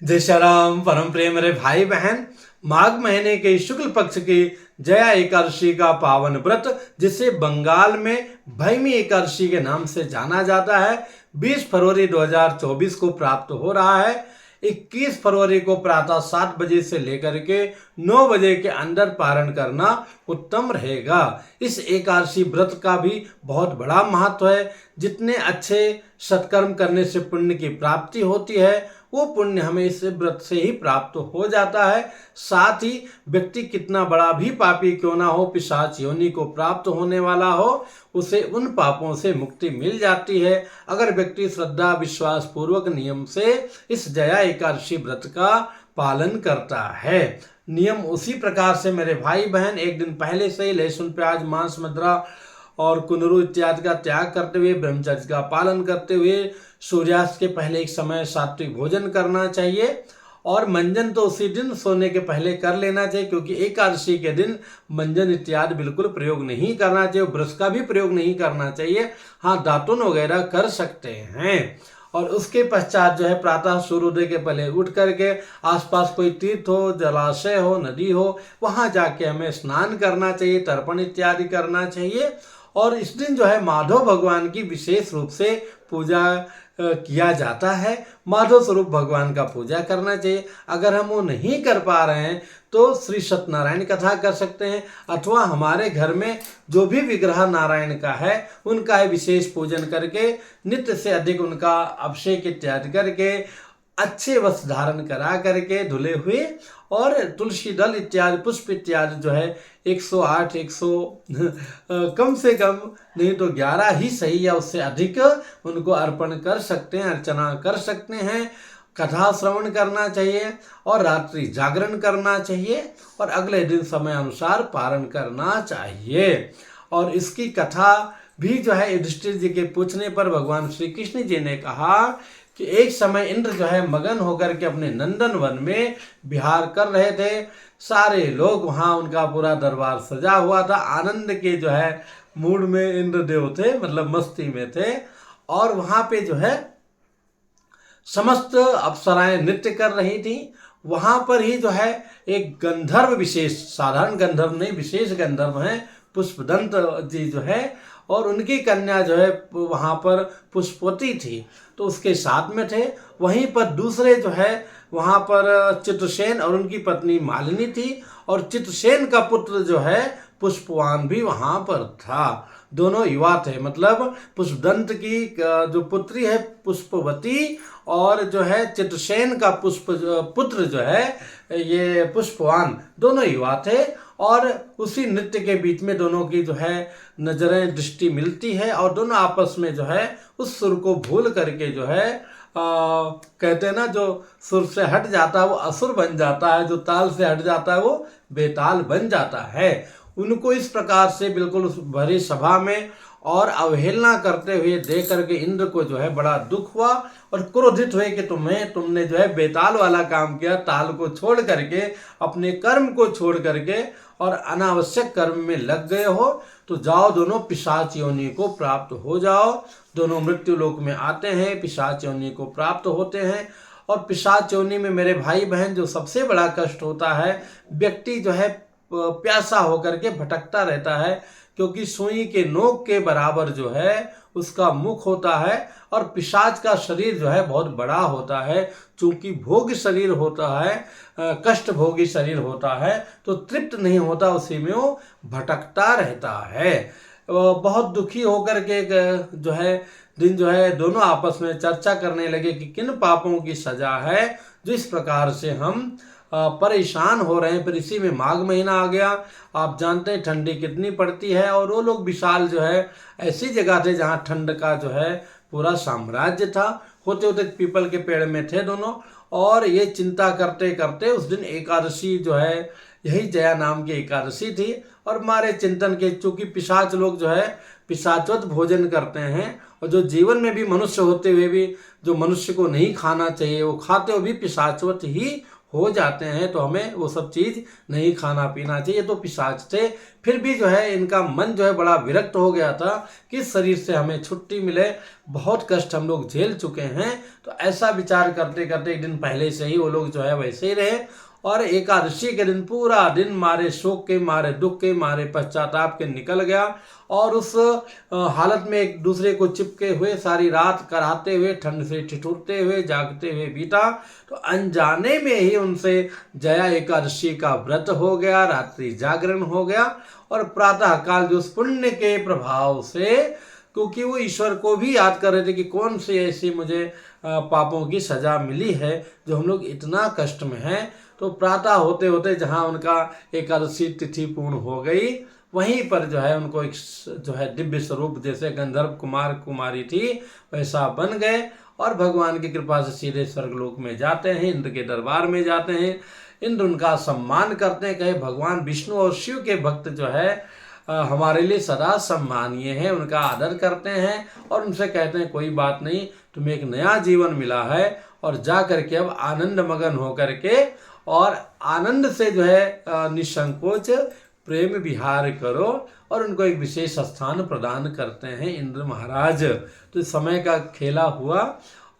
जय श्री राम। परम प्रिय मेरे भाई बहन, माघ महीने के शुक्ल पक्ष की जया एकादशी का पावन व्रत, जिसे बंगाल में भैमी एकादशी के नाम से जाना जाता है, 20 फरवरी 2024 को प्राप्त हो रहा है। 21 फरवरी को प्रातः 7 बजे से लेकर के 9 बजे के अंदर पारण करना उत्तम रहेगा। इस एकादशी व्रत का भी बहुत बड़ा महत्व है। जितने अच्छे सत्कर्म करने से पुण्य की प्राप्ति होती है, वो पुण्य हमें इस व्रत से ही प्राप्त हो जाता है। साथ ही व्यक्ति कितना बड़ा भी पापी क्यों ना हो, पिशाच योनि को प्राप्त होने वाला हो, उसे उन पापों से मुक्ति मिल जाती है अगर व्यक्ति श्रद्धा विश्वास पूर्वक नियम से इस जया एकादशी व्रत का पालन करता है। नियम उसी प्रकार से मेरे भाई बहन, एक दिन पहले से ही लहसुन प्याज मांस मदिरा और कुनरू इत्यादि का त्याग करते हुए, ब्रह्मचर्य का पालन करते हुए, सूर्यास्त के पहले एक समय सात्विक भोजन करना चाहिए। और मंजन तो उसी दिन सोने के पहले कर लेना चाहिए, क्योंकि एकादशी के दिन मंजन इत्यादि बिल्कुल प्रयोग नहीं करना चाहिए। ब्रश का भी प्रयोग नहीं करना चाहिए। हाँ, दातुन वगैरह कर सकते हैं। और उसके पश्चात जो है प्रातः सूर्योदय के पहले उठ करके आसपास कोई तीर्थ हो, जलाशय हो, नदी हो, वहां जाके हमें स्नान करना चाहिए, तर्पण इत्यादि करना चाहिए। और इस दिन जो है माधव भगवान की विशेष रूप से पूजा किया जाता है। माधव स्वरूप भगवान का पूजा करना चाहिए। अगर हम वो नहीं कर पा रहे हैं तो श्री सत्यनारायण कथा कर सकते हैं, अथवा हमारे घर में जो भी विग्रह नारायण का है उनका विशेष पूजन करके, नित्य से अधिक उनका अभिषेक इत्यादि करके, अच्छे वस्त्र धारण करा करके, धुले हुए, और तुलसी दल इत्यादि पुष्प इत्यादि जो है 108 100 कम से कम नहीं तो 11 ही सही या उससे अधिक उनको अर्पण कर सकते हैं, अर्चना कर सकते हैं। कथा श्रवण करना चाहिए और रात्रि जागरण करना चाहिए और अगले दिन समय अनुसार पारण करना चाहिए। और इसकी कथा भी जो है युधिष्ठिर जी के पूछने पर भगवान श्री कृष्ण जी ने कहा कि एक समय इंद्र जो है मगन होकर के अपने नंदन वन में विहार कर रहे थे। सारे लोग वहां, उनका पूरा दरबार सजा हुआ था। आनंद के जो है मूड में इंद्रदेव थे, मतलब मस्ती में थे। और वहां पे जो है समस्त अप्सराएं नृत्य कर रही थी। वहां पर ही जो है एक गंधर्व, विशेष, साधारण गंधर्व नहीं, विशेष गंधर्व हैं, पुष्पदंत जी जो है, और उनकी कन्या जो है वहां पर पुष्पवती थी, तो उसके साथ में थे। वहीं पर दूसरे जो है वहां पर चित्रसेन और उनकी पत्नी मालिनी थी, और चित्रसेन का पुत्र जो है पुष्पवान भी वहां पर था। दोनों युवा थे, मतलब पुष्पदंत की जो पुत्री है पुष्पवती, और जो है चित्रसेन का पुत्र जो है ये पुष्पवान, दोनों युवा थे। और उसी नृत्य के बीच में दोनों की जो है नजरें, दृष्टि मिलती है, और दोनों आपस में जो है उस सुर को भूल करके जो है कहते हैं ना, जो सुर से हट जाता है वो असुर बन जाता है, जो ताल से हट जाता है वो बेताल बन जाता है। उनको इस प्रकार से बिल्कुल उस भरी सभा में और अवहेलना करते हुए देख करके इंद्र को जो है बड़ा दुख हुआ और क्रोधित हुए कि तुमने जो है बेताल वाला काम किया, ताल को छोड़ करके, अपने कर्म को छोड़ करके और अनावश्यक कर्म में लग गए हो, तो जाओ दोनों पिशाच योनि को प्राप्त हो जाओ। दोनों मृत्यु लोक में आते हैं, पिशाच योनि को प्राप्त होते हैं। और पिशाच योनि में मेरे भाई बहन जो सबसे बड़ा कष्ट होता है, व्यक्ति जो है प्यासा होकर के भटकता रहता है, क्योंकि सुई के नोक के बराबर जो है उसका मुख होता है, और पिशाच का शरीर जो है बहुत बड़ा होता है। चूंकि भोग शरीर होता है, कष्ट भोगी शरीर होता है, तो तृप्त नहीं होता, उसी में वो भटकता रहता है। बहुत दुखी होकर के जो है दिन जो है दोनों आपस में चर्चा करने लगे कि किन पापों की सजा है जो इस प्रकार से हम परेशान हो रहे हैं। फिर इसी में माघ महीना आ गया। आप जानते हैं ठंडी कितनी पड़ती है, और वो लोग विशाल जो है ऐसी जगह थे जहाँ ठंड का जो है पूरा साम्राज्य था। होते होते पीपल के पेड़ में थे दोनों, और ये चिंता करते करते उस दिन एकादशी जो है, यही जया नाम की एकादशी थी। और हमारे चिंतन के, चूंकि पिशाच लोग जो है पिशाचवत भोजन करते हैं, और जो जीवन में भी मनुष्य होते हुए भी जो मनुष्य को नहीं खाना चाहिए वो खाते हुए भी पिशाचवत ही हो जाते हैं तो हमें वो सब चीज़ नहीं खाना पीना चाहिए। तो पिशाच थे, फिर भी जो है इनका मन जो है बड़ा विरक्त हो गया था कि शरीर से हमें छुट्टी मिले, बहुत कष्ट हम लोग झेल चुके हैं। तो ऐसा विचार करते करते एक दिन पहले से ही वो लोग जो है वैसे ही रहे, और एकादशी के दिन पूरा दिन मारे शोक के, मारे दुख के, मारे पश्चाताप के निकल गया। और उस हालत में एक दूसरे को चिपके हुए सारी रात कराते हुए, ठंड से ठिठुरते हुए, जागते हुए बीता। तो अनजाने में ही उनसे जया एकादशी का व्रत हो गया, रात्रि जागरण हो गया। और प्रातः काल जो उस पुण्य के प्रभाव से, क्योंकि वो ईश्वर को भी याद कर रहे थे कि कौन सी ऐसी मुझे पापों की सजा मिली है जो हम लोग इतना कष्ट में हैं। तो प्रातः होते होते जहाँ उनका एकादशी तिथि पूर्ण हो गई, वहीं पर जो है उनको एक जो है दिव्य स्वरूप, जैसे गंधर्व कुमार कुमारी थी वैसा बन गए, और भगवान की कृपा से सीधे स्वर्गलोक में जाते हैं, इंद्र के दरबार में जाते हैं। इंद्र उनका सम्मान करते हैं, कहे भगवान विष्णु और शिव के भक्त जो है हमारे लिए सदा सम्मानीय है, उनका आदर करते हैं और उनसे कहते हैं कोई बात नहीं, तुम्हें एक नया जीवन मिला है और जा करके अब आनंद मगन हो करके और आनंद से जो है निसंकोच प्रेम विहार करो। और उनको एक विशेष स्थान प्रदान करते हैं इंद्र महाराज। तो समय का खेला हुआ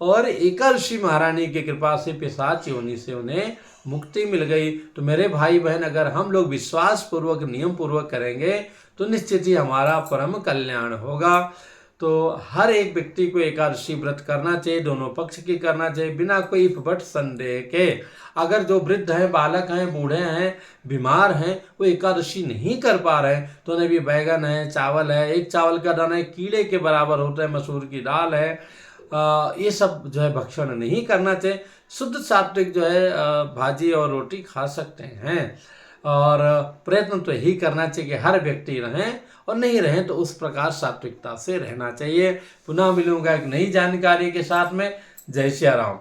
और एकादशी महारानी की कृपा से पिशाच योनि से उन्हें मुक्ति मिल गई। तो मेरे भाई बहन, अगर हम लोग विश्वास पूर्वक नियम पूर्वक करेंगे तो निश्चित ही हमारा परम कल्याण होगा। तो हर एक व्यक्ति को एकादशी व्रत करना चाहिए, दोनों पक्ष की करना चाहिए, बिना कोई इफबट संदेह के। अगर जो वृद्ध हैं, बालक हैं, बूढ़े हैं, बीमार हैं, वो एकादशी नहीं कर पा रहे हैं तो उन्हें भी बैगन है, चावल है, एक चावल का दाना कीड़े के बराबर होता है, मसूर की दाल है, ये सब जो है भक्षण नहीं करना चाहिए। शुद्ध सात्विक जो है भाजी और रोटी खा सकते हैं। और प्रयत्न तो यही करना चाहिए कि हर व्यक्ति रहें, और नहीं रहें तो उस प्रकार सात्विकता से रहना चाहिए। पुनः मिलूंगा एक नई जानकारी के साथ में। जय श्री राम।